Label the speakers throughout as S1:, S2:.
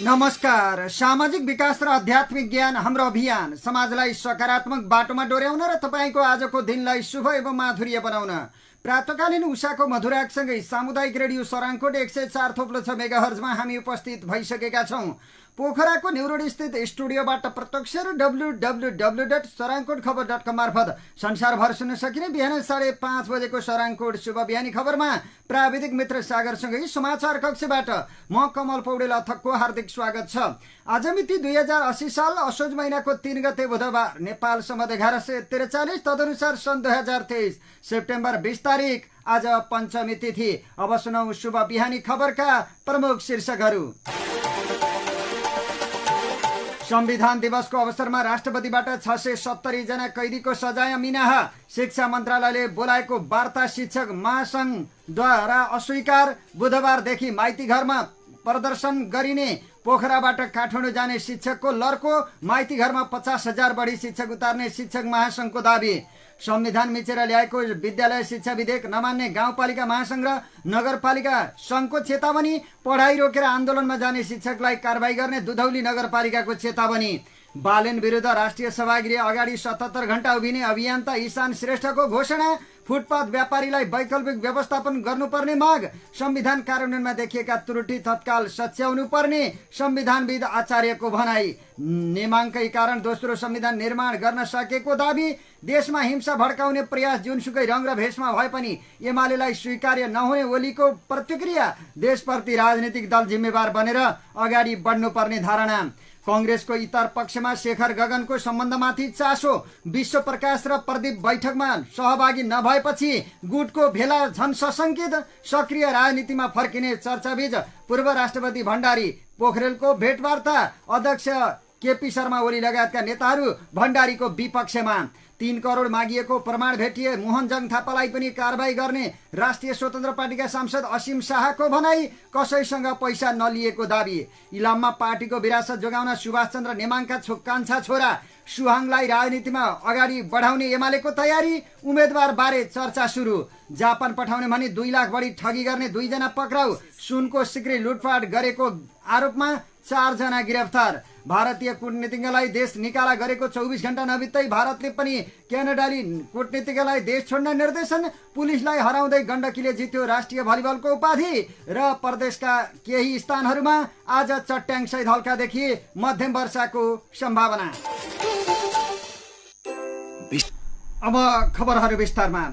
S1: नमस्कार। सामाजिक विकास र आध्यात्मिक ज्ञान हाम्रो अभियान समाजलाई सकारात्मक बाटोमा डोर्याउन र तपाईको आजको दिनलाई शुभ एवं माधुर्य बनाउन प्रातकालीन उषाको मधुरागसँगै सामुदायिक रेडियो सराङकोट 104.6 मेगाहर्जमा हामी उपस्थित भइसकेका छौं। पोखराको न्युरोड स्थित स्टुडियोबाट प्रत्यक्ष र www.sarangkotkhबर.com मार्फत संसारभर सुन्न सकिने बिहान 5:30 बजेको सराङकोट शुभ बिहानी खबरमा प्राविधिक मित्र सागरसँगै समाचार कक्षबाट म कमल पौडेल अथकको हार्दिक स्वागत छ। आज मिति 2080 साल असोज महिनाको 3 गते बुधबार, नेपाल सम्वत 1143, तदनुसार सन् 2023 सेप्टेम्बर 20 तारिक आज पञ्चमी तिथि। अब सुनौ शुभ बिहानी खबरका प्रमुख शीर्षकहरू। संविधान दिवसको अवसरमा राष्ट्रपतिबाट 670 जना कैदीको सजाय मिनाह। शिक्षा मन्त्रालयले बोलाएको वार्ता शिक्षक महासंघद्वारा अस्वीकार। बुधबारदेखि माइती घरमा प्रदर्शन गरिने। पोखराबाट काठमाडौँ जाने शिक्षकको लर्को। माइती घरमा 50,000 बढी शिक्षक उतार्ने शिक्षक महासंघको दाबी। संविधान मिचेर ल्याएको विद्यालय शिक्षा विधेयक नमान्ने गाउँपालिका महासंघ र नगरपालिका संघको चेतावनी। पढाइ रोकेर आन्दोलनमा जाने शिक्षकलाई कारबाही गर्ने दुधौली नगरपालिकाको चेतावनी। बालेन विरुद्ध राष्ट्रिय सभागृह अगाडि 77 घण्टा उभिने अभियन्ता ईशान श्रेष्ठको घोषणा। फुटपाथ व्यापारीलाई वैकल्पिक व्यवस्थापन गर्नुपर्ने माग। संविधान कार्यान्वयनमा देखिएका त्रुटि तत्काल सच्याउनु पर्ने संविधानविद आचार्यको भनाई। नेमाङ्कै कारण दोस्रो संविधान निर्माण गर्न सकेको दाबी। देशमा हिंसा भड्काउने प्रयास जुनसुकै रङ र भेषमा भए पनि एमालेलाई स्वीकार्य नहुने ओलीको प्रतिक्रिया। देशप्रति राजनीतिक दल जिम्मेवार बनेर अगाडि बढ्नुपर्ने धारणा। कांग्रेसको इतर पक्षमा शेखर गगनको सम्बन्धमाथि चासो। विश्व प्रकाश र प्रदीप बैठकमा सहभागी नभएपछि गुटको भेला झन सशंकित। सक्रिय राजनीतिमा फर्किने चर्चाबीच पूर्व राष्ट्रपति भण्डारी पोखरेलको भेटवार्ता। अध्यक्ष केपी शर्मा ओली लगायतका नेताहरू भण्डारीको विपक्षमा। 3 करोड मागिएको प्रमाण भेटिए मोहनजङ थापालाई पनि कारबाही गर्ने राष्ट्रिय स्वतन्त्र पार्टीका सांसद असीम शाहको भनाई। कसैसँग पैसा नलिएको दाबी। इलाममा पार्टीको विरासत जोगाउन सुभाष चन्द्र नेमाङका कान्छा छोरा सुहाङलाई राजनीतिमा अगाडि बढाउने एमालेको तयारी। उम्मेदवार बारे चर्चा सुरु। जापान पठाउने भनी 2 लाख बढी ठगी गर्ने 2 जना पक्राउ। सुनको सिक्री लुटपाट गरेको आरोपमा 4 जना गिरफ्तार। भारतीय कूटनीतिज्ञलाई देश निकाला गरेको 24 घण्टा नबित्दै भारतले पनि क्यानाडाली कूटनीतिज्ञलाई देश छोड्न निर्देशन। पुलिसलाई हराउँदै गण्डकीले जित्यो राष्ट्रिय भलिबलको उपाधि। र प्रदेशका केही स्थानहरूमा आज चट्याङ सहित हल्कादेखि मध्यम वर्षाको सम्भावना। अब खबरहरू विस्तारमा।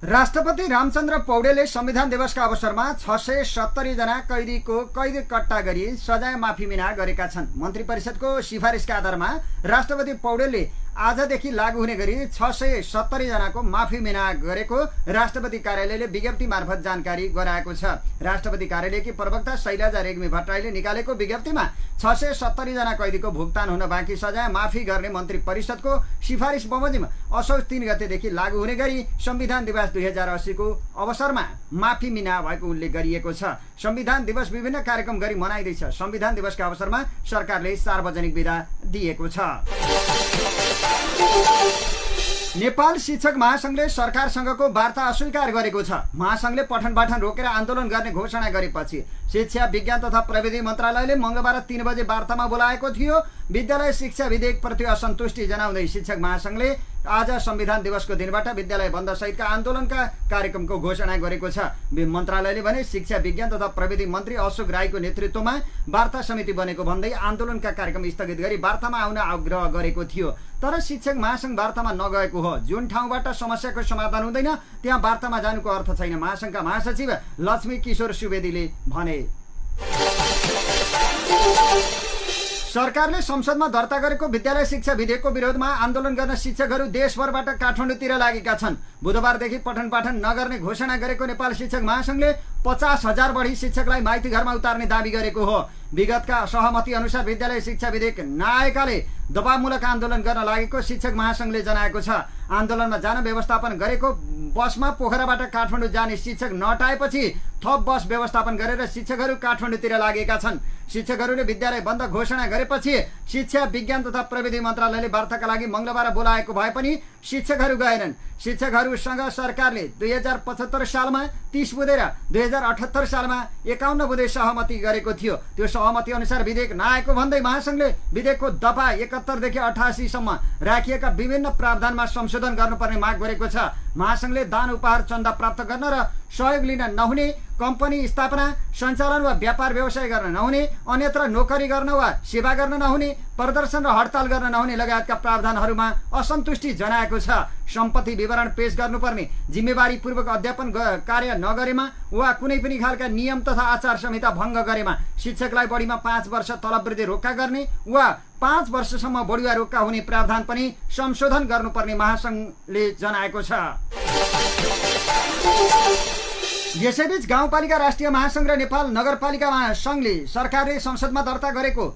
S1: राष्ट्रपति रामचन्द्र पौडेलले संविधान दिवसका अवसरमा 670 जना कैदीको कैद कट्टा गरी सजाय माफी मिना गरेका छन्। मन्त्री परिषदको सिफारिसका आधारमा राष्ट्रपति पौडेलले आजदेखि लागू हुने गरी 670 जनाको माफी मिना गरेको राष्ट्रपति कार्यालयले विज्ञप्ति मार्फत जानकारी गराएको छ। राष्ट्रपति कार्यालयकी प्रवक्ता शैलजा रेग्मी भट्टराईले निकालेको विज्ञप्तिमा 670 जना कैदीको भुक्तान हुन बाँकी सजाय माफी गर्ने मन्त्री परिषदको सिफारिस बमोजिम असोज 3 गतेदेखि लागू हुने गरी संविधान दिवस 2080 को अवसरमा माफी मिना भएको उल्लेख गरिएको छ। संविधान दिवस विभिन्न कार्यक्रम गरी मनाइँदैछ। संविधान दिवसका अवसरमा सरकारले सार्वजनिक बिदा दिएको छ। नेपाल शिक्षक महासंघले सरकारसँगको वार्ता अस्वीकार गरेको छ। महासंघले पठन पाठन रोकेर आन्दोलन गर्ने घोषणा गरेपछि शिक्षा विज्ञान तथा प्रविधि मन्त्रालयले मंगलबार 3 बजे वार्तामा बोलाएको थियो। विद्यालय शिक्षा विधेयक प्रति असन्तुष्टि जनाउँदै शिक्षक महासंघले आज संविधान दिवसको दिनबाट विद्यालय बन्द सहितका आन्दोलनका कार्यक्रमको घोषणा गरेको छ। मन्त्रालयले भने शिक्षा विज्ञान तथा प्रविधि मन्त्री अशोक राईको नेतृत्वमा वार्ता समिति बनेको भन्दै आन्दोलनका कार्यक्रम स्थगित गरी वार्तामा आउन आग्रह गरेको थियो। तर शिक्षक महासंघ वार्तामा नगएको हो। जुन ठाउँबाट समस्याको समाधान हुँदैन त्यहाँ वार्तामा जानुको अर्थ छैन, महासंघका महासचिव लक्ष्मी किशोर सुवेदीले भने। सरकारले संसदमा दर्ता गरेको विद्यालय शिक्षा विधेयकको विरोधमा आन्दोलन गर्न शिक्षकहरू देशभरबाट काठमाडौँतिर लागेका छन्। बुधबारदेखि पठन पाठन नगर्ने घोषणा गरेको नेपाल शिक्षक महासंघले 50,000 बढी शिक्षकलाई माइती घरमा उतार्ने दाबी गरेको हो। विगतका सहमति अनुसार विद्यालय शिक्षा विधेयक नआएकाले दबावमूलक आन्दोलन गर्न लागेको शिक्षक महासंघले जनाएको छ। आन्दोलनमा जान व्यवस्थापन गरेको बसमा पोखराबाट काठमाडौँ जाने शिक्षक नटाएपछि थप बस व्यवस्थापन गरेर शिक्षकहरू काठमाडौँतिर लागेका छन्। शिक्षकहरूले विद्यालय बन्द घोषणा गरेपछि शिक्षा विज्ञान तथा प्रविधि मन्त्रालयले वार्ताका लागि मंगलबार बोलाएको भए पनि शिक्षकहरू गएनन्। शिक्षकहरूसँग सरकारले 2075 सालमा 30 बुँदे र 2078 सालमा 51 बुँदे सहमति गरेको थियो। त्यो सहमति अनुसार विधेयक नआएको भन्दै महासंघले विधेयकको दफा 71 देखि 88 सम्म राखिएका विभिन्न प्रावधानमा संशोधन गर्नुपर्ने माग गरेको छ। महासंघले दान उपहार चन्दा प्राप्त गर्न र सहयोग लिन नहुने, कम्पनी स्थापना सञ्चालन वा व्यापार व्यवसाय गर्न नहुने, अन्यत्र नोकरी गर्न वा सेवा गर्न नहुने, प्रदर्शन र हडताल गर्न नहुने लगायतका प्रावधानहरूमा असन्तुष्टि जनाएको छ। सम्पत्ति विवरण पेश गर्नुपर्ने, जिम्मेवारी पूर्वक अध्यापन कार्य नगरेमा वा कुनै पनि खालका नियम तथा आचार संहिता भङ्ग गरेमा शिक्षकलाई बढीमा 5 वर्ष तलबवृद्धि रोक्का गर्ने वा 5 वर्षसम्म बढुवा रोक्का हुने प्रावधान पनि संशोधन गर्नुपर्ने महासंघले जनाएको छ। यसैबीच गाउँपालिका राष्ट्रिय महासंघ र नेपाल नगरपालिका महासंघले सरकारले संसदमा दर्ता गरेको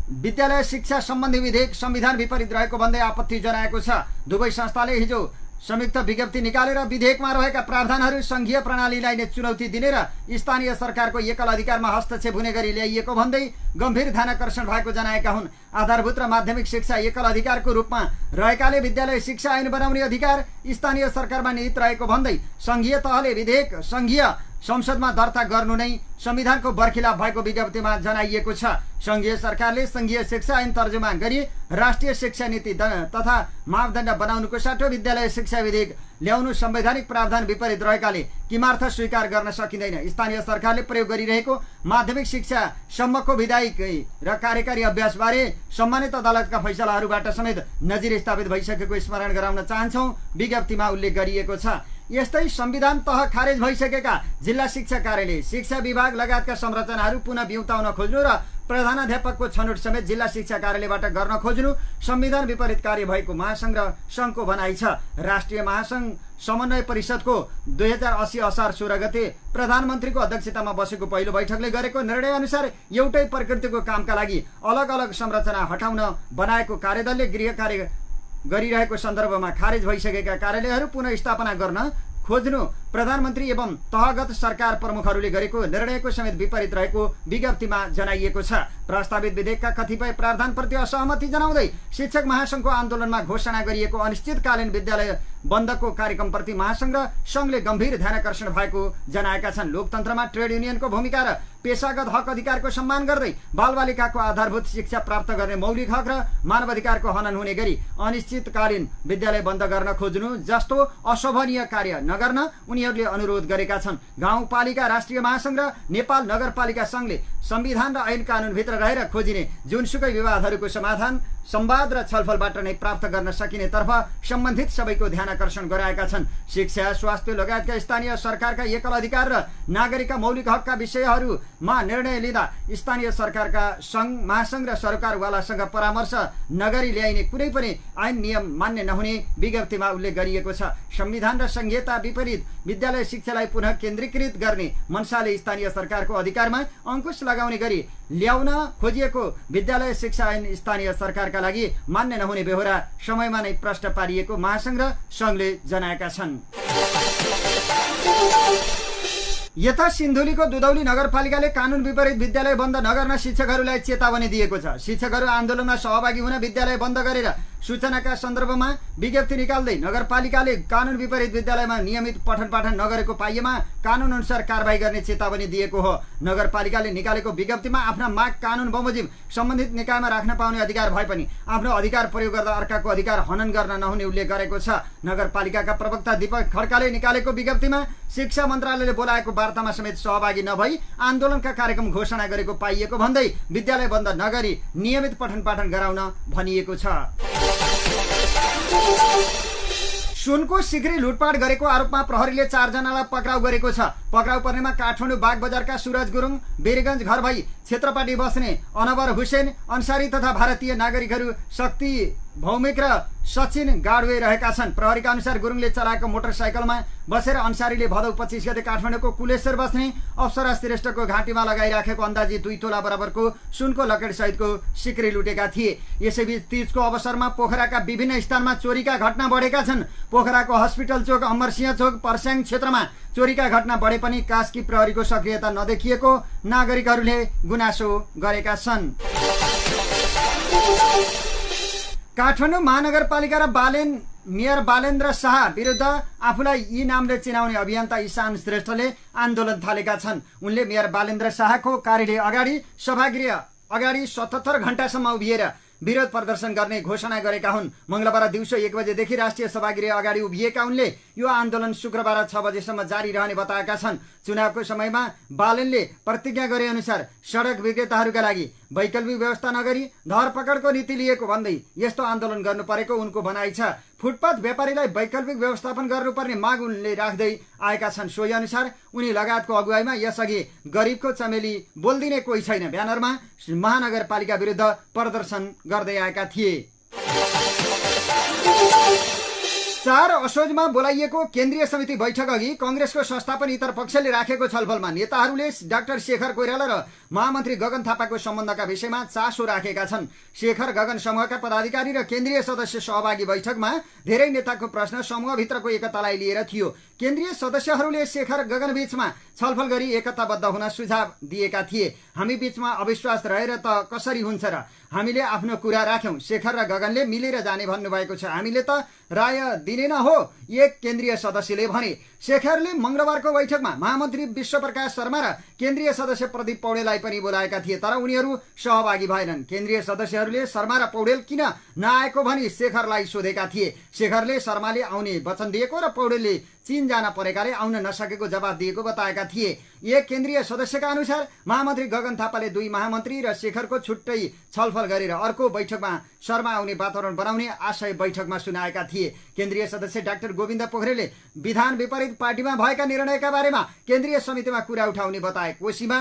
S1: विद्यालय शिक्षा सम्बन्धी विधेयक संविधान विपरीत रहेको भन्दै आपत्ति जनाएको छ। दुवै संस्थाले हिजो संयुक्त विज्ञप्ति निकालेर विधेयकमा रहेका प्रावधानहरू संघीय प्रणालीलाई नै चुनौती दिने र स्थानीय सरकारको एकल अधिकारमा हस्तक्षेप हुने गरी ल्याइएको भन्दै गम्भीर ध्यानाकर्षण भएको जनाएका हुन्। आधारभूत र माध्यमिक शिक्षा एकल अधिकारको रूपमा रहेकाले विद्यालय शिक्षा ऐन बनाउने अधिकार स्थानीय सरकारमा निहित रहेको भन्दै संघीय तहले विधेयक संघीय संसदमा दर्ता गर्नु नै संविधानको बरखिलाफ भएको विज्ञप्तिमा जनाइएको छ। संघीय सरकारले संघीय शिक्षा ऐन तर्जुमा गरी राष्ट्रिय शिक्षा नीति तथा मापदण्ड बनाउनुको साटो विद्यालय शिक्षा विधेयक ल्याउनु संवैधानिक प्रावधान विपरीत रहेकाले किमार्थ स्वीकार गर्न सकिँदैन। स्थानीय सरकारले प्रयोग गरिरहेको माध्यमिक शिक्षा सम्मको विधायिक र कार्यकारी अभ्यासबारे सम्मानित अदालतका फैसलाहरूबाट समेत नजिर स्थापित भइसकेको स्मरण गराउन चाहन्छौँ, विज्ञप्तिमा उल्लेख गरिएको छ। यस्तै संविधान तह खारेज भइसकेका जिल्ला शिक्षा कार्यालय, शिक्षा विभाग लगायतका संरचनाहरू पुनः बिउताउन खोज्नु र प्रधानाध्यापकको छनौट समेत जिल्ला शिक्षा कार्यालयबाट गर्न खोज्नु संविधान विपरीत कार्य भएको महासंघ र संघको भनाइ छ। राष्ट्रिय महासंघ समन्वय परिषदको 2080 असार 16 गते प्रधानमन्त्रीको अध्यक्षतामा बसेको पहिलो बैठकले गरेको निर्णय अनुसार एउटै प्रकृतिको कामका लागि अलग अलग संरचना हटाउन बनाएको कार्यदलले गृह कार्य गरिरहेको सन्दर्भमा खारेज भइसकेका कार्यालयहरू पुनः स्थापना गर्न खोज्नु प्रधानमन्त्री एवं तहगत सरकार प्रमुखहरूले गरेको निर्णयको समेत विपरीत रहेको विज्ञप्तिमा जनाइएको छ। प्रस्तावित विधेयकका कतिपय प्रावधानप्रति असहमति जनाउँदै शिक्षक महासंघको आन्दोलनमा घोषणा गरिएको अनिश्चितकालीन विद्यालय बन्दको कार्यक्रमप्रति महासंघ र संघले गम्भीर ध्यानाकर्षण भएको जनाएका छन्। लोकतन्त्रमा ट्रेड युनियनको भूमिका र पेशागत हक अधिकारको सम्मान गर्दै बालबालिकाको आधारभूत शिक्षा प्राप्त गर्ने मौलिक हक र मानवाधिकारको हनन हुने गरी अनिश्चितकालीन विद्यालय बन्द गर्न खोज्नु जस्तो अशोभनीय कार्य नगर्न उनीहरूले अनुरोध गरेका छन्। गाउँपालिका राष्ट्रिय महासंघ र नेपाल नगरपालिका संघले संविधान र ऐन कानूनभित्र रहेर खोजिने जुनसुकै विवादहरूको समाधान संवाद र छलफलबाट नै प्राप्त गर्न सकिने तर्फ सम्बन्धित सबैको ध्यानाकर्षण गराएका छन्। शिक्षा, स्वास्थ्य लगायतका स्थानीय सरकारका एकल अधिकार र नागरिकका मौलिक हकका विषयहरूमा निर्णय लिँदा स्थानीय सरकारका संघ, महासंघ र सरकारवालासँग परामर्श नगरी ल्याइने कुनै पनि ऐन नियम मान्य नहुने विज्ञप्तिमा उल्लेख गरिएको छ। संविधान र संहिता विपरीत विद्यालय शिक्षालाई पुनः केन्द्रीकृत गर्ने मनसाले स्थानीय सरकारको अधिकारमा अंकुश लगाउने गरी ल्याउन खोजिएको विद्यालय शिक्षा ऐन स्थानीय सरकारका लागि मान्य नहुने बेहोरा समयमा नै प्रश्न पारिएको महासंघ र संघले जनाएका छन्। यता सिन्धुलीको दुधौली नगरपालिकाले कानून विपरीत विद्यालय बन्द नगर्न शिक्षकहरूलाई चेतावनी दिएको छ। शिक्षकहरू आन्दोलनमा सहभागी हुन विद्यालय बन्द गरेर सूचनाका सन्दर्भमा विज्ञप्ति निकाल्दै नगरपालिकाले कानून विपरीत विद्यालयमा नियमित पठन पाठन नगरेको पाइएमा कानून अनुसार कारबाही गर्ने चेतावनी दिएको हो। नगरपालिकाले निकालेको विज्ञप्तिमा आफ्ना माग कानून बमोजिम सम्बन्धित निकायमा राख्न पाउने अधिकार भए पनि आफ्नो अधिकार प्रयोग गर्दा अर्काको अधिकार हनन गर्न नहुने उल्लेख गरेको छ। नगरपालिकाका प्रवक्ता दीपक खड्काले निकालेको विज्ञप्तिमा शिक्षा मन्त्रालयले बोलाएको वार्तामा समेत सहभागी नभई आन्दोलनका कार्यक्रम घोषणा गरेको पाइएको भन्दै विद्यालय बन्द नगरी नियमित पठन पाठन गराउन भनिएको छ। सुनको सिक्री लुटपाट गरेको आरोपमा प्रहरीले 4 जनालाई पक्राउ गरेको छ। पक्राउ पर्नेमा काठमाडौँ बाग बजारका सुरज गुरुङ, बेरीगञ्ज घर भई क्षेत्रपाटी बस्ने अनवर हुसेन अन्सारी तथा भारतीय नागरिकहरू शक्ति भौमिक र सचिन गाडवे रहेका छन्। प्रहरीका अनुसार गुरुङले चलाएको मोटरसाइकलमा बसेर अन्सारीले भदौ 25 गते काठमाडौँको कुलेश्वर बस्ने अप्सरा श्रेष्ठको घाँटीमा लगाइराखेको अन्दाजी 2 तोला बराबरको सुनको लकेट सहितको सिक्री लुटेका थिए। यसैबीच तीजको अवसरमा पोखराका विभिन्न स्थानमा चोरीका घटना बढेका छन्। पोखराको हस्पिटल चोक, अमरसिंह चोक, पर्स्याङ क्षेत्रमा चोरीका घटना बढे पनि कास्की प्रहरीको सक्रियता नदेखिएको नागरिकहरूले गुनासो गरेका छन्। काठमाडौँ महानगरपालिका र मेयर बालेन्द्र शाह विरुद्ध आफूलाई यी नामले चिनाउने अभियन्ता ईशान श्रेष्ठले आन्दोलन थालेका छन्। उनले मेयर बालेन्द्र शाहको कार्यालय अगाडि सभागृह अगाडि 77 घण्टासम्म उभिएर विरोध प्रदर्शन गर्ने घोषणा गरेका हुन्। मंगलबार दिउँसो 1 बजेदेखि राष्ट्रिय सभागृह अगाडि उभिएका उनले यो आन्दोलन शुक्रबार 6 बजेसम्म जारी रहने बताएका छन्। चुनावको समयमा बालेनले प्रतिज्ञा गरे अनुसार सडक विक्रेताहरूका लागि वैकल्पिक व्यवस्था नगरी धरपकडको नीति लिएको भन्दै यस्तो आन्दोलन गर्नु परेको उनको भनाइ छ। फुटपाथ व्यापारीलाई वैकल्पिक व्यवस्थापन गर्नुपर्ने माग उनले राख्दै आएका छन्। सोही अनुसार उनी लगायतको अगुवाईमा यसअघि गरिबको चमेली बोल्दिने कोही छैन ब्यानरमा महानगरपालिका विरुद्ध प्रदर्शन गर्दै आएका थिए। 4 असोजमा बोलाइएको केन्द्रीय समिति बैठक अघि कंग्रेसको संस्थापन इतर पक्षले राखेको छलफलमा नेताहरूले डाक्टर शेखर कोइराला र महामन्त्री गगन थापाको सम्बन्धका विषयमा चासो राखेका छन्। शेखर गगन समूहका पदाधिकारी र केन्द्रीय सदस्य सहभागी बैठकमा धेरै नेताको प्रश्न समूहभित्रको एकतालाई लिएर थियो। केन्द्रीय सदस्यहरूले शेखर गगन बीचमा छलफल गरी एकताबद्ध हुन सुझाव दिएका थिए। हामी बीचमा अविश्वास रहेर त कसरी हुन्छ र? हामीले आफ्नो कुरा राख्यौं। शेखर र गगनले मिलेर जाने भन्नुभएको छ। हामीले त राय दिने न हो, एक केन्द्रीय सदस्यले भने। शेखरले मंगलबारको बैठकमा महामन्त्री विश्वप्रकाश शर्मा र केन्द्रीय सदस्य प्रदीप पौडेललाई पनि बोलाएका थिए, तर उनीहरू सहभागी भएनन्। केन्द्रीय सदस्यहरूले शर्मा र पौडेल किन नआएको भनी शेखरलाई सोधेका थिए। शेखरले शर्माले आउने वचन दिएको र पौडेलले चीन जान परेकाले आउन नसकेको जवाब दिएको बताएका थिए। एक केन्द्रीय सदस्यका अनुसार महामन्त्री गगन थापाले 2 महामन्त्री र शेखरको छुट्टै छलफल गरेर अर्को बैठकमा शर्मा आउने वातावरण बनाउने आशय बैठकमा सुनाएका थिए। केन्द्रीय सदस्य डाक्टर गोविन्द पोखरेलले विधान विपरीत पार्टीमा भएका निर्णयका बारेमा केन्द्रीय समितिमा कुरा उठाउने बताए। कोशीमा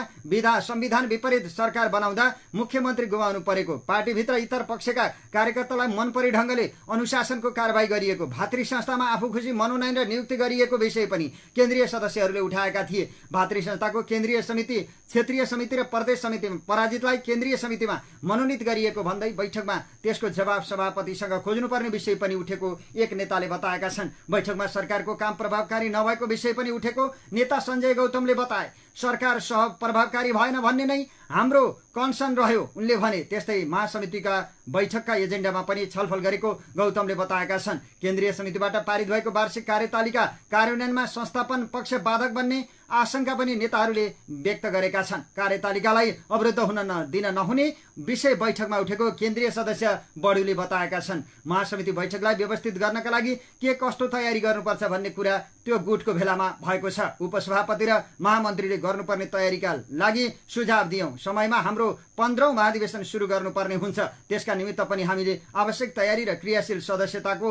S1: संविधान विपरीत सरकार बनाउँदा मुख्यमन्त्री गुमाउनु परेको, पार्टीभित्र इतर पक्षका कार्यकर्तालाई मनपरी ढंगले अनुशासनको कारबाही गरिएको, भातृ संस्थामा आफू खुसी मनोनयन र नियुक्ति गरिएको विषय पनि केन्द्रीय सदस्यहरूले उठाएका थिए। भातृ संस्थाको केन्द्रीय समिति, क्षेत्रीय समिति र प्रदेश समितिमा पराजितलाई केन्द्रीय समितिमा मनोनित गरिएको भन्दै बैठकमा त्यसको जवाब सभापतिसँग खोज्नुपर्ने विषय पनि उठेको एक नेताले बताएका छन्। बैठकमा सरकारको काम प्रभावकारी नभएको विषय पनि उठेको नेता सञ्जय गौतमले बताए। सरकार प्रभावकारी भएन भन्ने नै हाम्रो कन्सर्न रह्यो उनले भने। त्यस्तै महासमितिका बैठकका एजेन्डामा पनि छलफल गरेको गौतमले बताएका छन्। केन्द्रीय समितिबाट पारित भएको वार्षिक कार्यतालिका कार्यान्वयनमा संस्थापन पक्ष बाधक बन्ने आशंका पनि नेताहरूले व्यक्त गरेका छन्। कार्यतालिकालाई अवरुद्ध हुन दिन नहुने विषय बैठकमा उठेको केन्द्रीय सदस्य बडुले बताएका छन्। महासमिति बैठकलाई व्यवस्थित गर्नका लागि के कस्तो तयारी गर्नुपर्छ भन्ने कुरा त्यो गुटको भेलामा भएको छ। उपसभापति र महामन्त्रीले गर्नुपर्ने तयारीका लागि सुझाव दियौं। समयमा हाम्रो 15औं महाधिवेशन सुरु गर्नुपर्ने हुन्छ। त्यसका निमित्त पनि हामीले आवश्यक तयारी र क्रियाशील सदस्यताको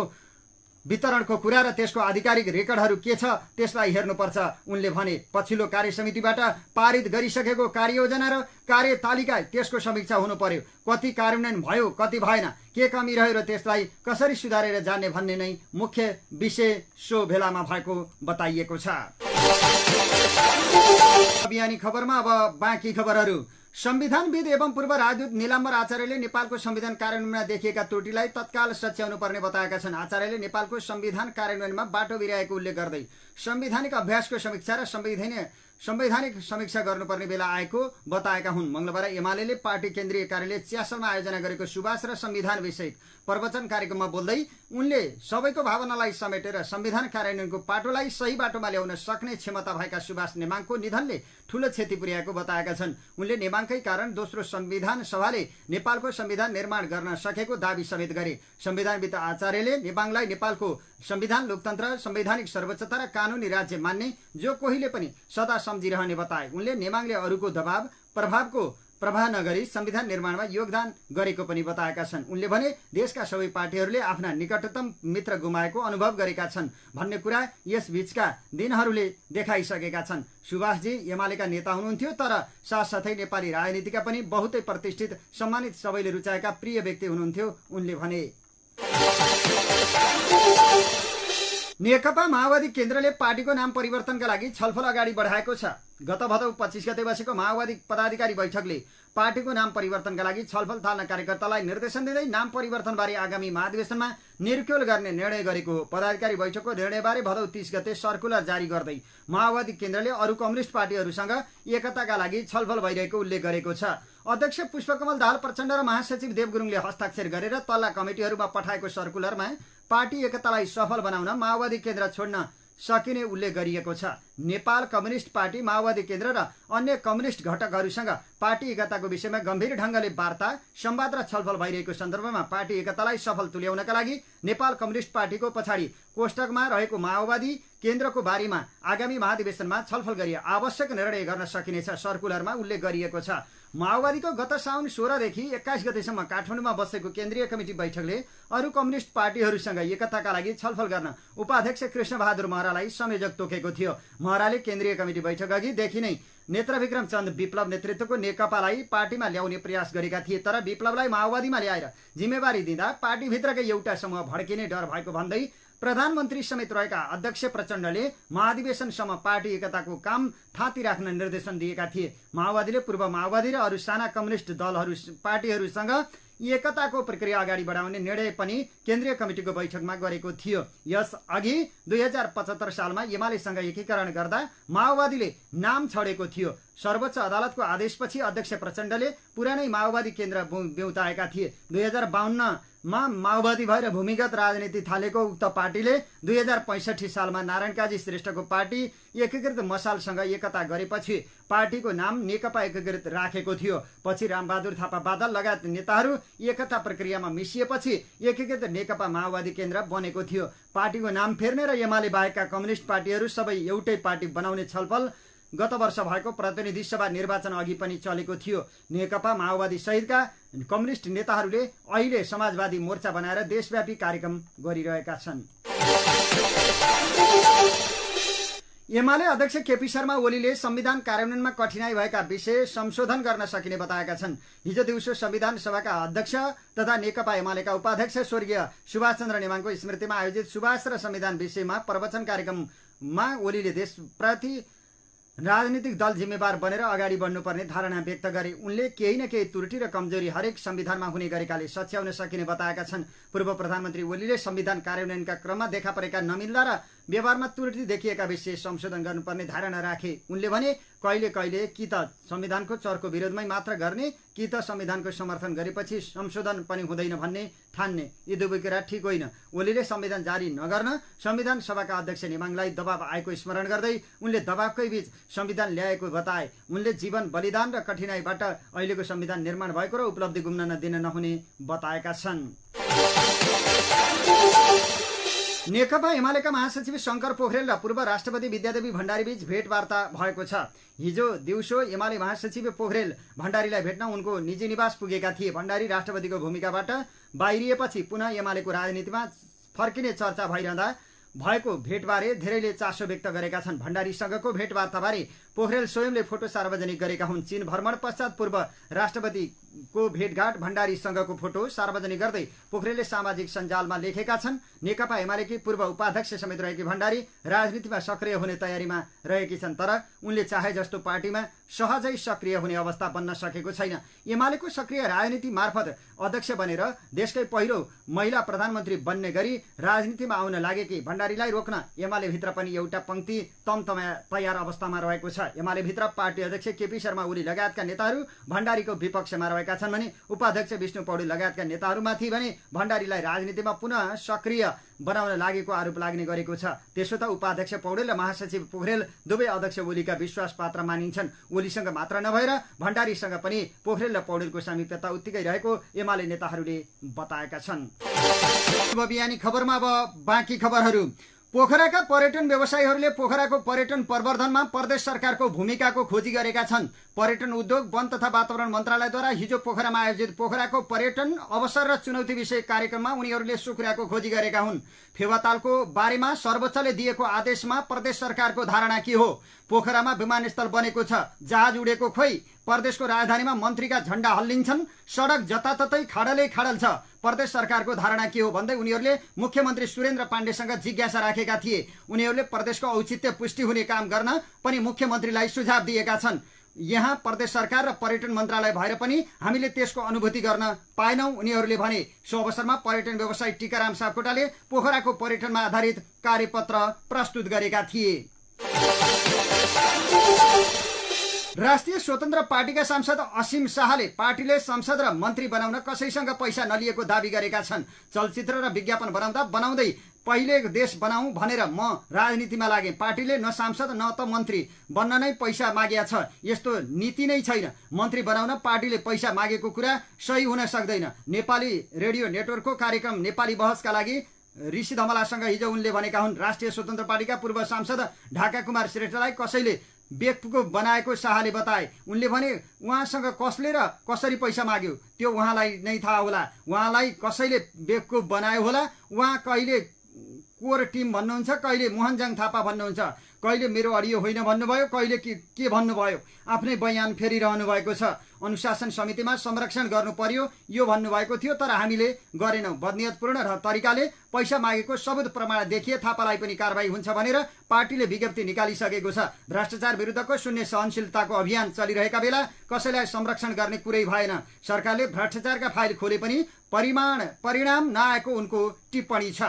S1: वितरणको कुरा र त्यसको आधिकारिक रेकर्डहरू के छ त्यसलाई हेर्नुपर्छ उनले भने। पछिल्लो कार्यसमितिबाट पारित गरिसकेको कार्ययोजना र कार्यतालिका त्यसको समीक्षा हुनु पर्यो। कति कार्यान्वयन भयो, कति भएन, के कमी रह्यो र त्यसलाई कसरी सुधारेर जाने भन्ने नै मुख्य विषय सो भेलामा भएको बताइएको छ। बिहानी खबरमा अब बाँकी खबरहरू। संविधानविद एवं पूर्व राजदूत नीलाम्बर आचार्यले नेपालको संविधान कार्यान्वयनमा देखिएका त्रुटिलाई तत्काल सच्याउनु पर्ने बताएका छन्। आचार्यले नेपालको संविधान कार्यान्वयनमा बाटो बिराएको उल्लेख गर्दै संवैधानिक अभ्यासको समीक्षा र संवैधानिक समीक्षा गर्नुपर्ने बेला आएको बताएका हुन्। मंगलबार एमाले पार्टी केन्द्रीय कार्यालय च्यासलमा आयोजना गरेको सुवास र संविधान विषयक प्रवचन कार्यक्रममा बोल्दै उनले सबैको भावनालाई समेटेर संविधान कार्यान्वयनको पाटोलाई सही बाटोमा ल्याउन सक्ने क्षमता भएका सुभाष नेमाङको निधनले ठूलो क्षति पुर्याएको बताएका छन्। उनले नेमाङकै कारण दोस्रो संविधान सभाले नेपालको संविधान निर्माण गर्न सकेको दावी समेत गरे। संविधानविद आचार्यले नेमाङलाई नेपालको संविधान, लोकतन्त्र, संवैधानिक सर्वोच्चता र कानूनी राज्य मान्ने जो कोहीले पनि सदा सम्झिरहने बताए। उनले नेमाङले अरूको प्रभाव नगरी संविधान निर्माणमा योगदान गरेको पनि बताएका छन्। उनले भने देशका सबै पार्टीहरूले आफ्ना निकटतम मित्र गुमाएको अनुभव गरेका छन् भन्ने कुरा यस बीचका दिनहरूले देखाइसकेका छन्। सुभाषजी एमालेका नेता हुनुहुन्थ्यो, तर साथसाथै नेपाली राजनीतिका पनि बहुतै प्रतिष्ठित, सम्मानित, सबैले रुचाएका प्रिय व्यक्ति हुनुहुन्थ्यो उनले भने। नेकपा माओवादी केन्द्रले पार्टीको नाम परिवर्तनका लागि छलफल अगाडि बढाएको छ। गत भदौ 25 गते बसेको माओवादी पदाधिकारी बैठकले पार्टीको नाम परिवर्तनका लागि छलफल थाल्न कार्यकर्तालाई निर्देशन दिँदै नाम परिवर्तनबारे आगामी महाधिवेशनमा निर्क्युल गर्ने निर्णय गरेको हो। पदाधिकारी बैठकको निर्णयबारे भदौ 30 गते सर्कुलर जारी गर्दै माओवादी केन्द्रले अरू कम्युनिस्ट पार्टीहरूसँग एकताका लागि छलफल भइरहेको उल्लेख गरेको छ। अध्यक्ष पुष्पकमल दाहाल प्रचण्ड र महासचिव देव गुरुङले हस्ताक्षर गरेर तल्ला कमिटीहरूमा पठाएको सर्कुलरमा पार्टी एकतालाई सफल बनाउन माओवादी केन्द्र छोड्न सकिने उल्लेख गरिएको छ। नेपाल कम्युनिस्ट पार्टी, माओवादी केन्द्र र अन्य कम्युनिस्ट घटकहरूसँग पार्टी एकताको विषयमा गम्भीर ढंगले वार्ता, संवाद र छलफल भइरहेको सन्दर्भमा पार्टी एकतालाई सफल तुल्याउनका लागि नेपाल कम्युनिस्ट पार्टीको पछाडि कोष्टकमा रहेको माओवादी केन्द्रको बारेमा आगामी महाधिवेशनमा छलफल गरी आवश्यक निर्णय गर्न सकिनेछ सर्कुलरमा उल्लेख गरिएको छ। माओवादीको गत साउन 16 देखि 21 गतेसम्म काठमाडौँमा बसेको केन्द्रीय कमिटी बैठकले अरू कम्युनिस्ट पार्टीहरूसँग एकताका लागि छलफल गर्न उपाध्यक्ष कृष्णबहादुर महरालाई संयोजक तोकेको थियो। महराले केन्द्रीय कमिटी बैठक अघिदेखि नै नेत्रविक्रम चन्द विप्लव नेतृत्वको नेकपालाई पार्टीमा ल्याउने प्रयास गरेका थिए, तर विप्लवलाई माओवादीमा ल्याएर जिम्मेवारी दिँदा पार्टीभित्रकै एउटा समूह भड्किने डर भएको भन्दै प्रधानमन्त्री समेत रहेका अध्यक्ष प्रचण्डले महाधिवेशनसम्म पार्टी एकताको काम थाती राख्न निर्देशन दिएका थिए। माओवादीले पूर्व माओवादी र अरू साना कम्युनिस्ट दलहरू पार्टीहरूसँग एकताको प्रक्रिया अगाडि बढाउने निर्णय पनि केन्द्रीय कमिटीको बैठकमा गरेको थियो। यस अघि 2075 सालमा एमालेसँग एकीकरण गर्दा माओवादीले नाम छडेको थियो। सर्वोच्च अदालतको आदेशपछि अध्यक्ष प्रचण्डले पुरानै माओवादी केन्द्र बेउताएका थिए। 2052 मा माओवादी भएर भूमिगत राजनीति थालेको उक्त पार्टीले 2065 सालमा नारायण काजी श्रेष्ठको पार्टी एकीकृत मसालसँग एकता गरेपछि पार्टीको नाम नेकपा एकीकृत राखेको थियो। पछि रामबहादुर थापा बादल लगायत नेताहरू एकता प्रक्रियामा मिसिएपछि एकीकृत नेकपा माओवादी केन्द्र बनेको थियो। पार्टीको नाम फेर्ने र एमाले बाहेकका कम्युनिस्ट पार्टीहरू सबै एउटै पार्टी बनाउने छलफल गत वर्ष भएको प्रतिनिधि सभा निर्वाचन अघि पनि चलेको थियो। नेकपा माओवादी सहितका कम्युनिस्ट नेताहरूले अहिले समाजवादी मोर्चा बनाएर देशव्यापी कार्यक्रम गरिरहेका छन्। एमाले अध्यक्ष केपी शर्मा ओलीले संविधान कार्यान्वयनमा कठिनाई भएका विषय संशोधन गर्न सकिने बताएका छन्। हिजो दिउँसो संविधान सभाका अध्यक्ष तथा नेकपा एमालेका उपाध्यक्ष स्वर्गीय सुभाष चन्द्र नेवाङको स्मृतिमा आयोजित सुभाष र संविधान विषयमा प्रवचन कार्यक्रममा ओलीले देशप्रति राजनीतिक दल जिम्मेवार बनेर अगाडि बढ्नुपर्ने धारणा व्यक्त गरे। उनले केही न केही त्रुटि र कमजोरी हरेक संविधानमा हुने गरेकाले सच्याउन सकिने बताएका छन्। पूर्व प्रधानमन्त्री ओलीले संविधान कार्यान्वयनका क्रममा देखा परेका नमिल्दा र व्यवहारमा त्रुटि देखिएका विषय संशोधन गर्नुपर्ने धारणा राखे। उनले भने कहिले कहिले कि त संविधानको चरको विरोधमै मात्र गर्ने कि त संविधानको समर्थन गरेपछि संशोधन पनि हुँदैन भन्ने ठान्ने, यी दुवै कुरा ठिक होइन। ओलीले संविधान जारी नगर्न संविधान सभाका अध्यक्ष नेवाङलाई दबाव आएको स्मरण गर्दै उनले दबावकै बीच संविधान ल्याएको बताए। उनले जीवन बलिदान र कठिनाईबाट अहिलेको संविधान निर्माण भएको र उपलब्धि गुम्न दिन नहुने बताएका छन्। नेकपा एमालेका महासचिव शंकर पोखरेल र पूर्व राष्ट्रपति विद्यादेवी भण्डारी बीच भेटवार्ता भएको छ। हिजो दिउँसो एमाले महासचिव पोखरेल भण्डारीलाई भेट्न उनको निजी निवास पुगेका थिए। भण्डारी राष्ट्रपतिको भूमिकाबाट बाहिरिएपछि पुनः एमालेको राजनीतिमा फर्किने चर्चा भइरहँदा भएको भेटबारे धेरैले चासो व्यक्त गरेका छन्। भण्डारीसँगको भेटवार्ताबारे पोखरेल स्वयंले फोटो सार्वजनिक गरेका हुन्। चीन भ्रमण पश्चात पूर्व राष्ट्रपतिको भेटघाट भण्डारीसँगको फोटो सार्वजनिक गर्दै पोखरेलले सामाजिक सञ्जालमा लेखेका छन्। नेकपा एमालेकी पूर्व उपाध्यक्ष समेत रहेकी भण्डारी राजनीतिमा सक्रिय हुने तयारीमा रहेकी छन्, तर उनले चाहे जस्तो पार्टीमा सहजै सक्रिय हुने अवस्था बन्न सकेको छैन। एमालेको सक्रिय राजनीति मार्फत अध्यक्ष बनेर देशकै पहिलो महिला प्रधानमन्त्री बन्ने गरी राजनीतिमा आउन लागेकी भण्डारीलाई रोक्न एमाले भित्र पनि एउटा पंक्ति तयार अवस्थामा रहेको छ। एमाले भित्र पार्टी अध्यक्ष केपी शर्मा ओली लगायतका नेताहरू भण्डारीको विपक्षमा रहेका छन् भने उपाध्यक्ष विष्णु पौडेल लगायतका नेताहरूमाथि भने भण्डारीलाई राजनीतिमा पुनः सक्रिय बनाउन लागेको आरोप लाग्ने गरेको छ। त्यसो त उपाध्यक्ष पौडेल र महासचिव पोखरेल दुवै अध्यक्ष ओलीका विश्वास पात्र मानिन्छन्। ओलीसँग मात्र नभएर भण्डारीसँग पनि पोखरेल र पौडेलको सामिप्यता उत्तिकै रहेको एमाले नेताहरूले बताएका छन्। बिहानी खबरमा अब बाँकी खबरहरू। पोखराका पर्यटन व्यवसायीहरूले पोखराको पर्यटन प्रवर्धनमा प्रदेश सरकारको भूमिकाको खोजी गरेका छन्। पर्यटन उद्योग, वन तथा वातावरण मन्त्रालयद्वारा हिजो पोखरामा आयोजित पोखराको पर्यटन अवसर र चुनौती विषय कार्यक्रममा उनीहरूले सुकुराको खोजी गरेका हुन्। फेवातालको बारेमा सर्वोच्चले दिएको आदेशमा प्रदेश सरकारको धारणा के हो? पोखरामा विमानस्थल बनेको छ, जहाज उडेको खोइ, प्रदेशको राजधानीमा मन्त्रीका झण्डा हल्लिन्छन्, सडक जताततै खाडलै खाडल छ। प्रदेश सरकारको धारणा के हो भन्दै उनीहरूले मुख्यमन्त्री सुरेन्द्र पाण्डेसँग जिज्ञासा राखेका थिए। उनीहरूले प्रदेशको औचित्य पुष्टि हुने काम गर्न पनि मुख्यमन्त्रीलाई सुझाव दिएका छन्। यहाँ प्रदेश सरकार र पर्यटन मन्त्रालय भएर पनि हामीले त्यसको अनुभूति गर्न पाएनौं, उनीहरूले भने। सो अवसरमा पर्यटन व्यवसायी टीकाराम सापकोटाले पोखराको पर्यटनमा आधारित कार्यपत्र प्रस्तुत गरेका थिए। राष्ट्रिय स्वतन्त्र पार्टीका सांसद असीम शाहले पार्टीले संसद र मन्त्री बनाउन कसैसँग पैसा नलिएको दावी गरेका छन्। चलचित्र र विज्ञापन बनाउँदै पहिले देश बनाऊ भनेर म राजनीतिमा लागे। पार्टीले न सांसद न त मन्त्री बन्न नै पैसा मागेको छ। यस्तो नीति नै छैन। मन्त्री बनाउन पार्टीले पैसा मागेको कुरा सही हुन सक्दैन। नेपाली रेडियो नेटवर्कको कार्यक्रम नेपाली बहसका लागि ऋषि धमलासँग हिजो उनले भनेका हुन्। राष्ट्रिय स्वतन्त्र पार्टीका पूर्व सांसद ढाका कुमार श्रेष्ठलाई कसैले बेवकुफ बनाएको शाहले बताए। उनले भने उहाँसँग कसले र कसरी पैसा माग्यो त्यो उहाँलाई नै थाहा होला। उहाँलाई कसैले बेवकुफ बनायो होला। उहाँ कहिले कोर टिम भन्नुहुन्छ, कहिले मोहनजङ थापा भन्नुहुन्छ, कहिले मेरो अडियो होइन भन्नुभयो, कहिले के भन्नुभयो। आफ्नै बयान फेरिरहनु भएको छ। अनुशासन समितिमा संरक्षण गर्नु पर्यो यो भन्नुभएको थियो, तर हामीले गरेनौं। बदनियतपूर्ण तरिकाले पैसा मागेको सबुत प्रमाण देखिए थापालाई पनि कारबाही हुन्छ भनेर पार्टीले विज्ञप्ति निकालिसकेको छ। भ्रष्टाचार विरुद्धको शून्य सहनशीलताको अभियान चलिरहेका बेला कसैलाई संरक्षण गर्ने कुरै भएन। सरकारले भ्रष्टाचारका फाइल खोले पनि परिणाम नआएको उनको टिप्पणी छ।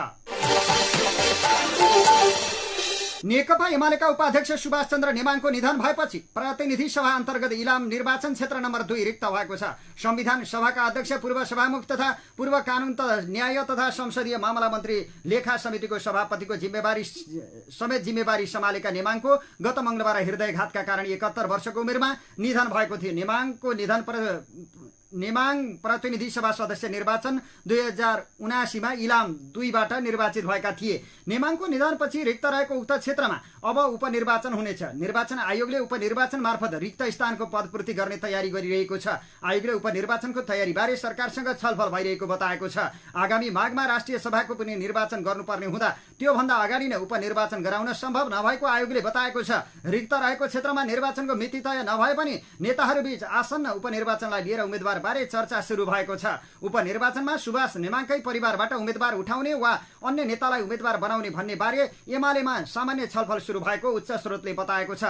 S1: नेकपा एमालेका उपाध्यक्ष सुभाष चन्द्र नेमाङको निधन भएपछि प्रतिनिधि सभा अन्तर्गत इलाम निर्वाचन क्षेत्र नम्बर 2 रिक्त भएको छ। संविधान सभाका अध्यक्ष पूर्व सभामुख तथा पूर्व कानून न्याय तथा संसदीय मामला मन्त्री लेखा समितिको सभापतिको जिम्मेवारी सम्हालेका नेमाङको गत मंगलबार हृदयघातका कारण 71 वर्षको उमेरमा निधन भएको थियो। नेमाङ प्रतिनिधि सभा सदस्य निर्वाचन 2079 मा इलाम 2 बाट निर्वाचित भएका थिए। नेमाङको निधनपछि रिक्त रहेको उक्त क्षेत्रमा अब उपनिर्वाचन हुनेछ। निर्वाचन आयोगले उपनिर्वाचन मार्फत रिक्त स्थानको पदपूर्ति गर्ने तयारी गरिरहेको छ। आयोगले उपनिर्वाचनको तयारी बारे सरकारसँग छलफल भइरहेको बताएको छ। आगामी माघमा राष्ट्रिय सभाको पनि निर्वाचन गर्नुपर्ने हुँदा त्योभन्दा अगाडि नै उपनिर्वाचन गराउन सम्भव नभएको आयोगले बताएको छ। रिक्त रहेको क्षेत्रमा निर्वाचनको मिति तय नभए पनि नेताहरूबीच आसन्न उपनिर्वाचनलाई लिएर उम्मेद्वार बारे चर्चा सुरु भएको छ। उपनिर्वाचनमा सुभाष नेमाङकै परिवारबाट उम्मेद्वार उठाउने वा अन्य नेतालाई उम्मेद्वार बनाउने भन्ने बारे एमालेमा सामान्य छलफल सुरु भएको उच्च स्रोतले बताएको छ।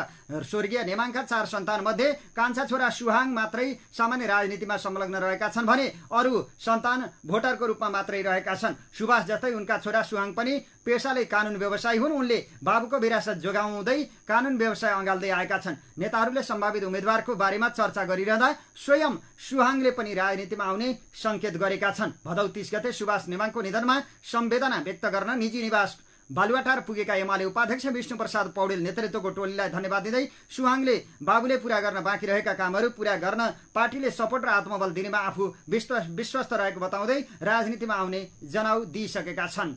S1: स्वर्गीय नेमाङका 4 सन्तान मध्ये कान्छा छोरा सुहाङ मात्रै सामान्य राजनीतिमा संलग्न रहेका छन् भने अरू सन्तान भोटरको रूपमा मात्रै रहेका छन्। सुभाष जस्तै उनका छोरा सुहाङ पनि पेशाले कानून व्यवसायी हुन्। उनले बाबुको विरासत जोगाउँदै कानून व्यवसाय अँगाल्दै आएका छन्। नेताहरूले सम्भावित उम्मेद्वारको बारेमा चर्चा गरिरहँदा स्वयं सुहाङले पनि राजनीतिमा आउने संकेत गरेका छन्। भदौ 30 गते सुभाष नेमाङको निधनमा संवेदना व्यक्त गर्न निजी निवास बालुवाटार पुगेका एमाले उपाध्यक्ष विष्णुप्रसाद पौडेल नेतृत्वको टोलीलाई धन्यवाद दिँदै सुहाङले बाबुले पूरा गर्न बाँकी रहेका कामहरू पूरा गर्न पार्टीले सपोर्ट र आत्मबल दिनेमा आफू विश्वस्त रहेको बताउँदै राजनीतिमा आउने जनाउ दिइसकेका छन्।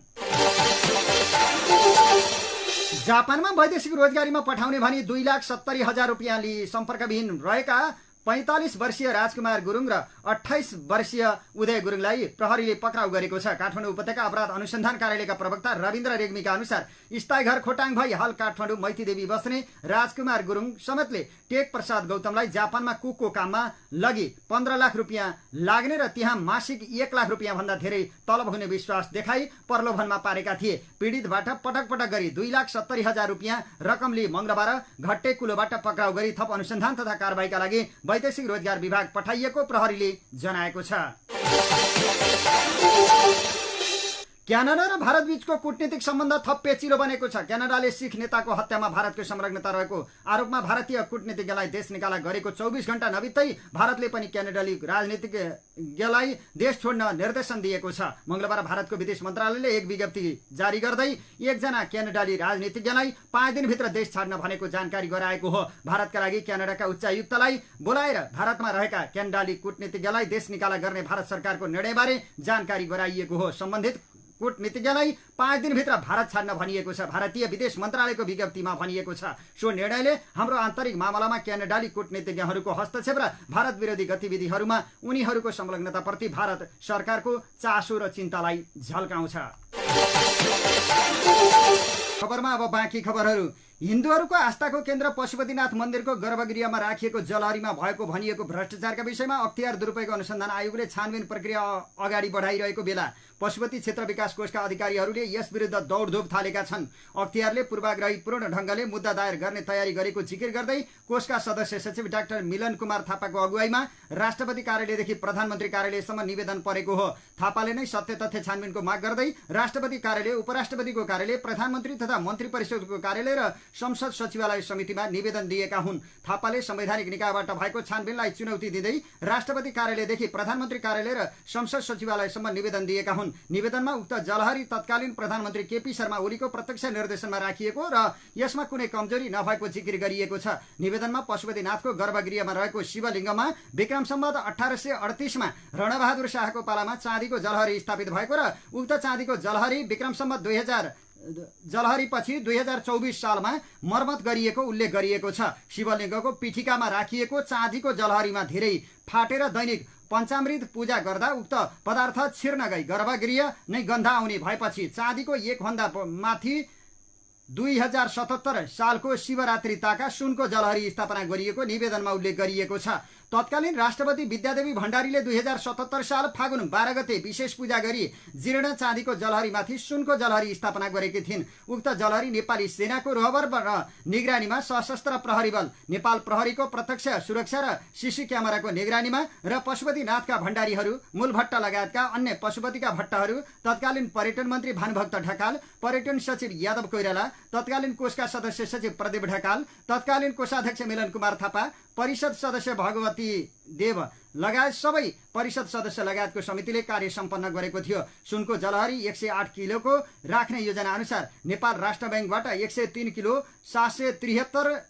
S1: जापानमा वैदेशिक रोजगारीमा पठाउने भनी 2,70,000 रुपियाँ लिई सम्पर्कविहीन रहेका 45 वर्षीय राजकुमार गुरुङ र 28 वर्षीय उदय गुरुङलाई प्रहरीले पक्राउ गरेको छ। काठमाडौँ उपत्यका अपराध अनुसन्धान कार्यालयका प्रवक्ता रविन्द्र रेग्मीका अनुसार स्थायी घर खोटाङ भई हाल काठमाडौँ मैतीदेवी बस्ने राजकुमार गुरुङ समेतले टेक प्रसाद गौतमलाई जापानमा कुकको काममा लगी 15 लाख रुपियाँ लाग्ने र त्यहाँ मासिक 1 लाख रुपियाँ भन्दा धेरै तलब हुने विश्वास देखाई प्रलोभनमा पारेका थिए। पीडितबाट पटक गरी 2,70,000 रुपियाँ रकम लिई मंगलबार घट्टे कुलोबाट पक्राउ गरी थप अनुसन्धान तथा कारबाहीका लागि वैदेशिक रोजगार विभाग पठाइएको प्रहरीले जनाएको छ। क्यानाडा र भारत बीचको कूटनीतिक सम्बन्ध थप पेचिलो बनेको छ। क्यानाडाले सिख नेताको हत्यामा भारतको संलग्नता रहेको आरोपमा भारतीय कूटनीतिज्ञलाई देश निकाला गरेको 24 घण्टा नबित्दै भारतले पनि क्यानाडाली राजनीतिज्ञलाई देश छोड्न निर्देशन दिएको छ। मंगलबार भारतको विदेश मन्त्रालयले एक विज्ञप्ति जारी गर्दै एकजना क्यानाडाली राजनीतिज्ञलाई 5 दिनभित्र देश छाड्न भनेको जानकारी गराएको हो। भारतका लागि क्यानाडाका उच्चायुक्तलाई बोलाएर भारतमा रहेका क्यानाडाली कूटनीतिज्ञलाई देश निकाला गर्ने भारत सरकारको निर्णयबारे जानकारी गराइएको हो। सम्बन्धित कूटनीतिज्ञलाई 5 दिनभित्र भारत छाड्न भनिएको छ। भारतीय विदेश मन्त्रालयको विज्ञप्तिमा भनिएको छ सो निर्णयले हाम्रो आन्तरिक मामलामा क्यानाडाली कूटनीतिज्ञहरूको हस्तक्षेप र भारत विरोधी गतिविधिहरूमा उनीहरूको संलग्नताप्रति भारत सरकारको चासो र चिन्तालाई झल्काउँछ। खबरमा अब बाँकी खबरहरू। हिन्दूहरूको आस्थाको केन्द्र पशुपतिनाथ मन्दिरको गर्भगृहमा राखिएको जलहरीमा भएको भनिएको भ्रष्टाचारका विषयमा अख्तियार दुरुपयोग अनुसन्धान आयोगले छानबिन प्रक्रिया अगाडि बढाइरहेको बेला पशुपति क्षेत्र विकास कोषका अधिकारीहरूले यस विरुद्ध दौडधोप थालेका छन्। अख्तियारले पूर्वाग्रहीपूर्ण ढंगले मुद्दा दायर गर्ने तयारी गरेको जिकिर गर्दै कोषका सदस्य सचिव डाक्टर मिलन कुमार थापाको अगुवाईमा राष्ट्रपति कार्यालयदेखि प्रधानमन्त्री कार्यालयसम्म निवेदन परेको हो। थापाले नै सत्य तथ्य छानबिनको माग गर्दै राष्ट्रपति कार्यालय, उपराष्ट्रपतिको कार्यालय, प्रधानमन्त्री तथा मन्त्री परिषदको कार्यालय र संसद सचिवालय समितिमा निवेदन दिएका हुन्। थापाले संवैधानिक निकायबाट भएको छानबिनलाई चुनौती दिँदै राष्ट्रपति कार्यालयदेखि प्रधानमन्त्री कार्यालय र संसद सचिवालयसम्म निवेदन दिएका हुन्। निवेदनमा उक्त जलहरी तत्कालीन प्रधानमन्त्री केपी शर्मा ओलीको प्रत्यक्ष निर्देशनमा राखिएको र यसमा कुनै कमजोरी नभएको जिकिर गरिएको छ। निवेदनमा पशुपतिनाथको गर्भगृहमा रहेको शिवलिङ्गमा विक्रम सम्वत 1838मा रणबहादुर शाहको पालामा चाँदीको जलहरी स्थापित भएको र उक्त चाँदीको जलहरी विक्रम सम्वत 2000 जलहरीपछि 2024 सालमा मर्मत गरिएको उल्लेख गरिएको छ। शिवलिङ्गको पिठिकामा राखिएको चाँदीको जलहरीमा धेरै फाटेर दैनिक पञ्चामृत पूजा गर्दा उक्त पदार्थ छिर्न गई गर्भगृह नै गन्धा आउने भएपछि चाँदीको एकभन्दा माथि 2077 सालको शिवरात्रि ताका सुनको जलहरी स्थापना गरिएको निवेदनमा उल्लेख गरिएको छ। तत्कालीन राष्ट्रपति विद्यादेवी भण्डारीले 2077 साल फागुन 12 गते विशेष पूजा गरी जीर्ण चाँदीको जलहरीमाथि सुनको जलहरी स्थापना गरेकी थिइन्। उक्त जलहरी नेपाली सेनाको रहबर र निगरानीमा सशस्त्र प्रहरी बल, नेपाल प्रहरीको प्रत्यक्ष सुरक्षा र सीसी क्यामेराको निगरानीमा र पशुपतिनाथका भण्डारीहरू, मूलभट्ट लगायतका अन्य पशुपतिका भट्टहरू, तत्कालीन पर्यटन मन्त्री भानुभक्त ढकाल, पर्यटन सचिव यादव कोइराला, तत्कालीन कोषका सदस्य सचिव प्रदीप ढकाल, तत्कालीन कोषाध्यक्ष मिलन कुमार थापा, परिषद सदस्य भगवती देव लगायत सबै परिषद सदस्य लगायतको समितिले कार्य सम्पन्न गरेको थियो। सुनको जलहरी 108 किलोको राख्ने योजना अनुसार नेपाल राष्ट्र बैंकबाट 103 किलो 773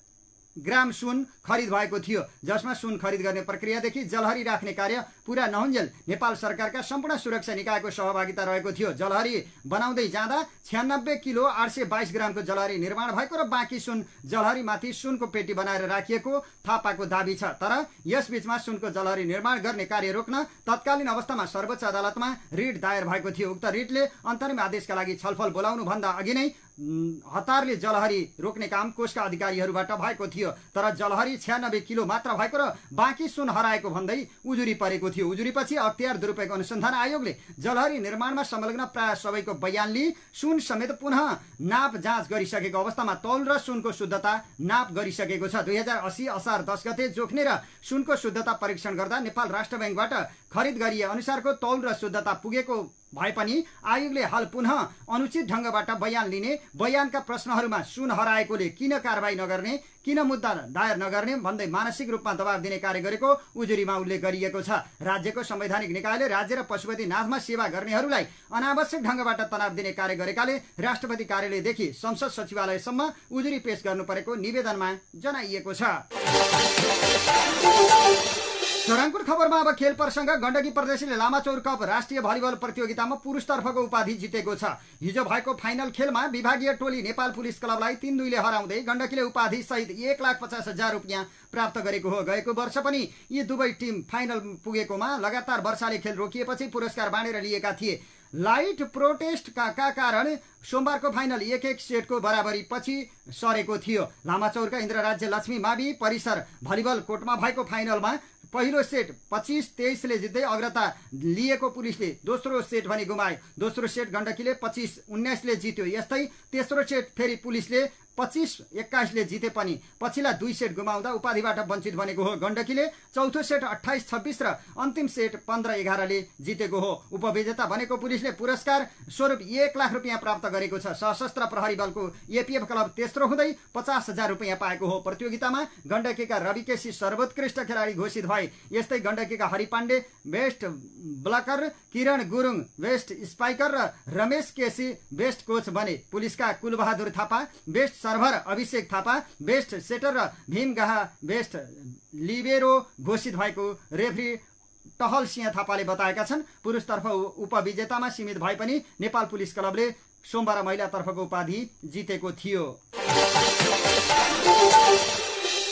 S1: ग्राम सुन खरिद भएको थियो, जसमा सुन खरिद गर्ने प्रक्रियादेखि जलहरी राख्ने कार्य पूरा नहुन्जेल नेपाल सरकारका सम्पूर्ण सुरक्षा निकायको सहभागिता रहेको थियो। जलहरी बनाउँदै जाँदा 96 किलो 822 ग्रामको जलहरी निर्माण भएको र बाँकी सुन जलहरी माथि सुनको पेटी बनाएर राखिएको थापाको दाबी छ। तर यस बीचमा सुनको जलहरी निर्माण गर्ने कार्य रोक्न तत्कालीन अवस्थामा सर्वोच्च अदालतमा रिट दायर भएको थियो। उक्त रिटले अन्तरिम आदेशका लागि छलफल बोलाउनु भन्दा अघि नै हतारले जलहरी रोक्ने काम कोषका अधिकारीहरूबाट भएको थियो। तर जलहरी 96 किलो मात्र भएको र बाँकी सुन हराएको भन्दै उजुरी परेको थियो। उजुरीपछि अख्तियार दुरुपयोग अनुसन्धान आयोगले जलहरी निर्माणमा संलग्न प्राय सबैको बयान लिई सुन समेत पुनः नाप जाँच गरिसकेको अवस्थामा तौल र सुनको शुद्धता नाप गरिसकेको छ। 2080 असार 10 गते जोख्ने र सुनको शुद्धता परीक्षण गर्दा नेपाल राष्ट्र बैंकबाट खरिद गरिए अनुसारको तौल र शुद्धता पुगेको भए पनि आयोगले हाल पुनः अनुचित ढंगबाट बयान लिने, बयानका प्रश्नहरूमा सुन हराएकोले किन कारबाही नगर्ने, किन मुद्दा दायर नगर्ने भन्दै मानसिक रूपमा दबाव दिने कार्य गरेको उजुरीमा उल्लेख गरिएको छ। राज्यको संवैधानिक निकायले राज्य र पशुपतिनाथमा सेवा गर्नेहरूलाई अनावश्यक ढंगबाट तनाव दिने कार्य गरेकाले राष्ट्रपति कार्यालयदेखि संसद सचिवालयसम्म उजुरी पेश गर्नु परेको निवेदनमा जनाइएको छ। चराङपुर खबरमा अब खेल प्रसंग। गण्डकी प्रदेशले लामाचौर कप राष्ट्रिय भलिबल प्रतियोगितामा पुरुषतर्फको उपाधि जितेको छ। हिजो भएको फाइनल खेलमा विभागीय टोली नेपाल पुलिस क्लबलाई 3-2 ले हराउँदै गण्डकीले उपाधि सहित 1,50,000 रुपियाँ प्राप्त गरेको हो। गएको वर्ष पनि यी दुवै टिम फाइनल पुगेकोमा लगातार वर्षाले खेल रोकिएपछि पुरस्कार बाँडेर लिएका थिए। लाइट प्रोटेस्ट का कारण सोमबारको फाइनल 1-1 सेटको बराबरी पछि सरेको थियो। लामाचौरका इन्द्रराज्य लक्ष्मी मावि परिसर भलिबल कोर्टमा भएको फाइनलमा पहिलो सेट 25-23 ले जित्दै अग्रता लिएको पुलिसले दोस्रो सेट भने गुमायो। दोस्रो सेट गण्डकीले 25-19 ले जित्यो। यस्तै तेस्रो सेट फेरि पुलिसले 25-21 ले जिते पनि पछिल्ला 2 सेट गुमाउँदा उपाधिबाट वञ्चित बनेको हो। गण्डकीले चौथो सेट 28-26 र अन्तिम सेट 15-11 ले जितेको हो। उपविजेता बनेको पुलिसले पुरस्कार स्वरूप 1 लाख रुपियाँ प्राप्त गरेको छ। सशस्त्र प्रहरी बलको एपीएफ क्लब तेस्रो हुँदै 50,000 रुपियाँ पाएको हो। प्रतियोगितामा गण्डकीका रवि केसी सर्वोत्कृष्ट खेलाडी घोषित भए। यस्तै गण्डकीका हरि पाण्डे बेस्ट ब्लकर, किरण गुरुङ बेस्ट स्पाइकर र रमेश केसी बेस्ट कोच बने। पुलिसका कुलबहादुर थापा बेस्ट सर्भर, अभिषेक थापा बेस्ट सेटर र भीम गाहा बेस्ट लिबेरो घोषित भएको रेफ्री टहल सिंह थापाले बताएका छन्। पुरुषतर्फ उपविजेतामा सीमित भए पनि नेपाल पुलिस क्लबले सोमबार महिलातर्फको उपाधि जितेको थियो।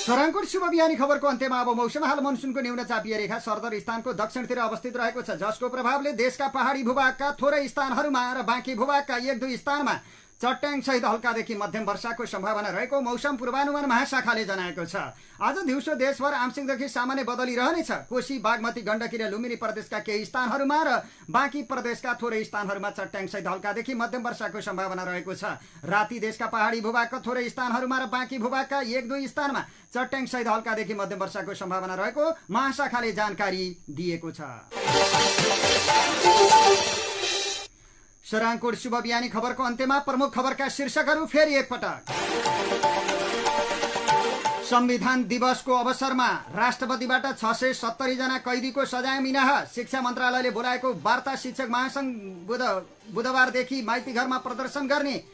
S1: चराङपुर शुभ बिहानी खबरको अन्त्यमा अब मौसम। हाल मनसुनको न्यून चापीय रेखा सरदर स्थानको दक्षिणतिर अवस्थित रहेको छ, जसको प्रभावले देशका पहाडी भूभागका थोरै स्थानहरूमा र बाँकी भूभागका 1-2 स्थानमा चट्याङ सहित हल्कादेखि मध्यम वर्षाको सम्भावना रहेको मौसम पूर्वानुमान महाशाखाले जनाएको छ। आज दिउँसो देशभर आंशिकदेखि सामान्य बदली रहनेछ। कोशी, बागमती, गण्डकी र लुम्बिनी प्रदेशका केही स्थानहरूमा र बाँकी प्रदेशका थोरै स्थानहरूमा चट्याङ सहित हल्कादेखि मध्यम वर्षाको सम्भावना रहेको छ। राति देशका पहाडी भूभागका थोरै स्थानहरूमा र बाँकी भूभागका 1-2 स्थानमा चट्याङ सहित हल्कादेखि मध्यम वर्षाको सम्भावना रहेको महाशाखाले जानकारी दिएको छ। सराङकोट शुभ बिहानी खबरको अन्त्यमा प्रमुख खबरका शीर्षकहरू फेरि एकपटक। संविधान दिवसको अवसरमा राष्ट्रपतिबाट 670 जना कैदीको सजाय मिनाह। शिक्षा मन्त्रालयले बोलाएको वार्ता शिक्षक महासंघ बुधबारदेखि माइती घरमा प्रदर्शन गर्ने।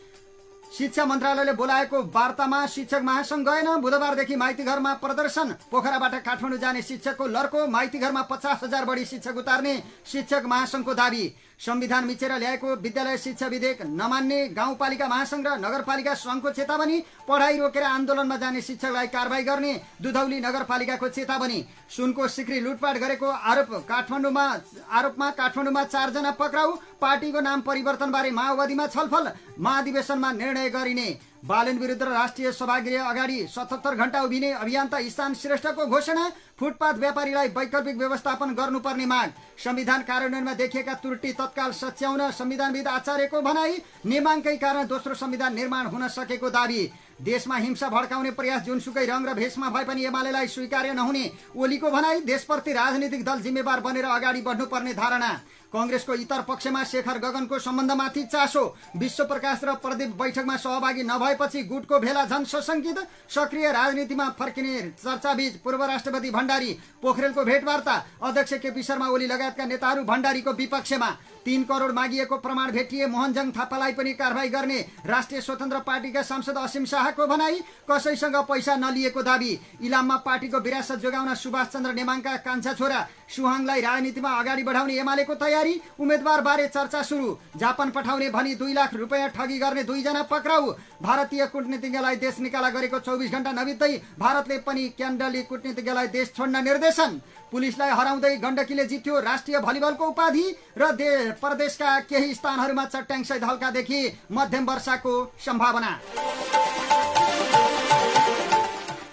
S1: शिक्षा मन्त्रालयले बोलाएको वार्तामा शिक्षक महासंघ गएन। बुधबारदेखि माइती घरमा प्रदर्शन। पोखराबाट काठमाडौँ जाने शिक्षकको लर्को। माइती घरमा 50,000 बढी शिक्षक उतार्ने शिक्षक महासंघको दावी। संविधान मिचेर ल्याएको विद्यालय शिक्षा विधेयक नमान्ने गाउँपालिका महासंघ र नगरपालिका संघको चेतावनी। पढाइ रोकेर आन्दोलनमा जाने शिक्षकलाई कारबाही गर्ने दुधौली नगरपालिकाको चेतावनी। सुनको सिक्री लुटपाट गरेको आरोपमा काठमाडौँमा 4 जना पक्राउ। पार्टीको नाम परिवर्तनबारे माओवादीमा छलफल। महाधिवेशनमा निर्णय गरिने। बालन विरुद्ध राष्ट्रिय सभागृह अगाडि 77 घण्टा उभिने अभियन्ता इशान श्रेष्ठको घोषणा। फुटपाथ व्यापारीलाई वैकल्पिक व्यवस्थापन गर्नुपर्ने माग। संविधान कार्यान्वयनमा देखिएका त्रुटि तत्काल सच्याउन संविधानविद आचार्यको भनाई। नेमाङकै कारण दोस्रो संविधान निर्माण हुन सकेको दावी। देशमा हिंसा भड्काउने प्रयास जुनसुकै रङ र भेषमा भए पनि एमालेलाई स्वीकार्य नहुने ओलीको भनाई। देशप्रति राजनीतिक दल जिम्मेवार बनेर अगाडि बढ्नुपर्ने धारणा। कांग्रेसको इतर पक्षमा शेखर गगनको सम्बन्धमाथि चासो। विश्व प्रकाश र प्रदीप बैठकमा सहभागी नभएपछि गुटको भेला झन सशंकित। सक्रिय राजनीतिमा फर्किने चर्चाबीच पूर्व राष्ट्रपति भण्डारी पोखरेलको भेटवार्ता। अध्यक्ष केपी शर्मा ओली लगायतका नेताहरू भण्डारीको विपक्षमा। 3 करोड मागिएको प्रमाण भेटिए मोहनजङ थापालाई पनि कारबाही गर्ने राष्ट्रिय स्वतन्त्र पार्टीका सांसद असीम शाहको भनाई। कसैसँग पैसा नलिएको दावी। इलाममा पार्टीको विरासत जोगाउन सुभाष चन्द्र नेमाङका कान्छा छोरा सुहाङलाई राजनीतिमा अगाडि बढाउने एमालेको तयारी। उम्मेदवार बारे चर्चा सुरु। जापान पठाउने भनी 2 लाख रुपैयाँ ठगी गर्ने 2 जना पक्राउ। भारतीय कूटनीतिज्ञलाई देश निकाला गरेको 24 घण्टा नबित्दै भारतले पनि क्यान्डली कूटनीतिज्ञलाई देश छोड्न निर्देशन। पुलिसलाई हराउँदै गण्डकीले जित्यो राष्ट्रिय भलिबलको उपाधि। र प्रदेशका केही स्थानहरूमा चट्याङ सहित हल्कादेखि मध्यम वर्षाको सम्भावना।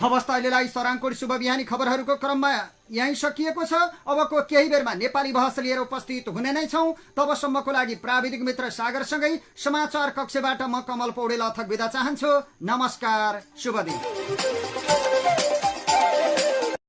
S1: हवस् त अहिलेलाई सराङकोट शुभ बिहानी खबरहरूको क्रममा यही सकिएको छ। अबको केही बेरमा नेपाली बहस लिएर उपस्थित हुने नै छौं। तबसम्मको लागि प्राविधिक मित्र सागरसँगै समाचार कक्षबाट म कमल पौडेल अथक बिदा चाहन्छु। नमस्कार, शुभ दिन।